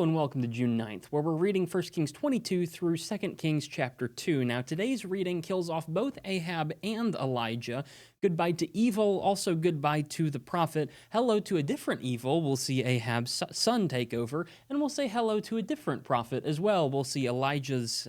and welcome to June 9th, where we're reading 1 Kings 22 through 2 Kings chapter 2. Now, today's reading kills off both Ahab and Elijah. Goodbye to evil, also goodbye to the prophet. Hello to a different evil. We'll see Ahab's son take over, and we'll say hello to a different prophet as well. We'll see Elijah's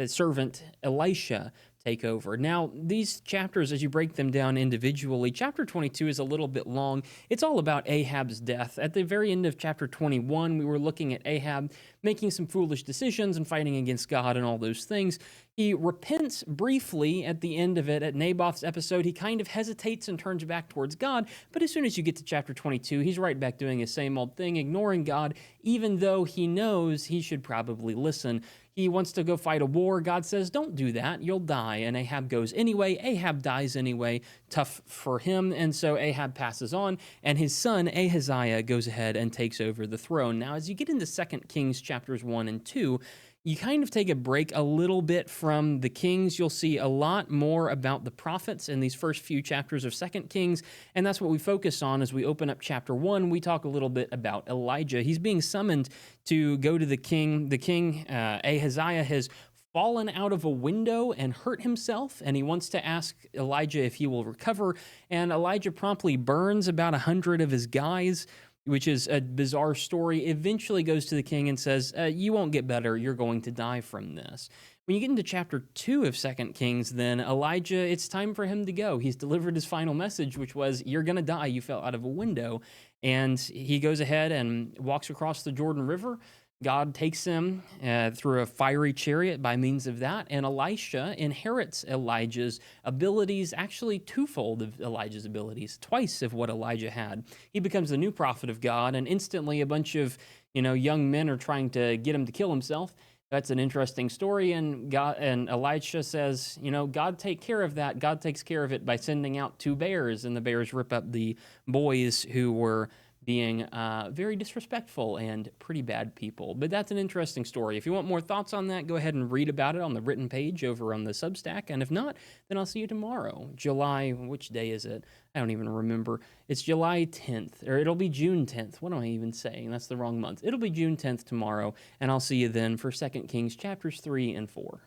servant Elisha take over. Now, these chapters, as you break them down individually, chapter 22 is a little bit long. It's all about Ahab's death. At the very end of chapter 21, we were looking at Ahab making some foolish decisions and fighting against God and all those things. He repents briefly at the end of it. At Naboth's episode, he kind of hesitates and turns back towards God, but as soon as you get to chapter 22, he's right back doing his same old thing, ignoring God, even though he knows he should probably listen. He wants to go fight a war. God says, don't do that, you'll die. And Ahab goes anyway. Ahab dies anyway. Tough for him. And so Ahab passes on, and his son Ahaziah goes ahead and takes over the throne. Now, as you get into 2 Kings chapters 1 and 2, you kind of take a break a little bit from the kings. You'll see a lot more about the prophets in these first few chapters of 2 Kings, and that's what we focus on as we open up chapter 1. We talk a little bit about Elijah. He's being summoned to go to the king. The king, Ahaziah, has fallen out of a window and hurt himself, and he wants to ask Elijah if he will recover, and Elijah promptly burns about 100 of his guys, which is a bizarre story. Eventually goes to the king and says, you won't get better, you're going to die from this. When you get into chapter 2 of 2 Kings, then Elijah, it's time for him to go. He's delivered his final message, which was, you're going to die, you fell out of a window. And he goes ahead and walks across the Jordan River. God takes him through a fiery chariot by means of that, and Elisha inherits Elijah's abilities, actually twofold of Elijah's abilities, twice of what Elijah had. He becomes the new prophet of God, and instantly a bunch of young men are trying to get him to kill himself. That's an interesting story, and Elisha says, God take care of that. God takes care of it by sending out 2 bears, and the bears rip up the boys who were being very disrespectful and pretty bad people. But that's an interesting story. If you want more thoughts on that, go ahead and read about it on the written page over on the Substack. And if not, then I'll see you tomorrow. Which day is it? I don't even remember. It's July 10th, or it'll be June 10th. What am I even saying? That's the wrong month. It'll be June 10th tomorrow, and I'll see you then for 2 Kings chapters 3 and 4.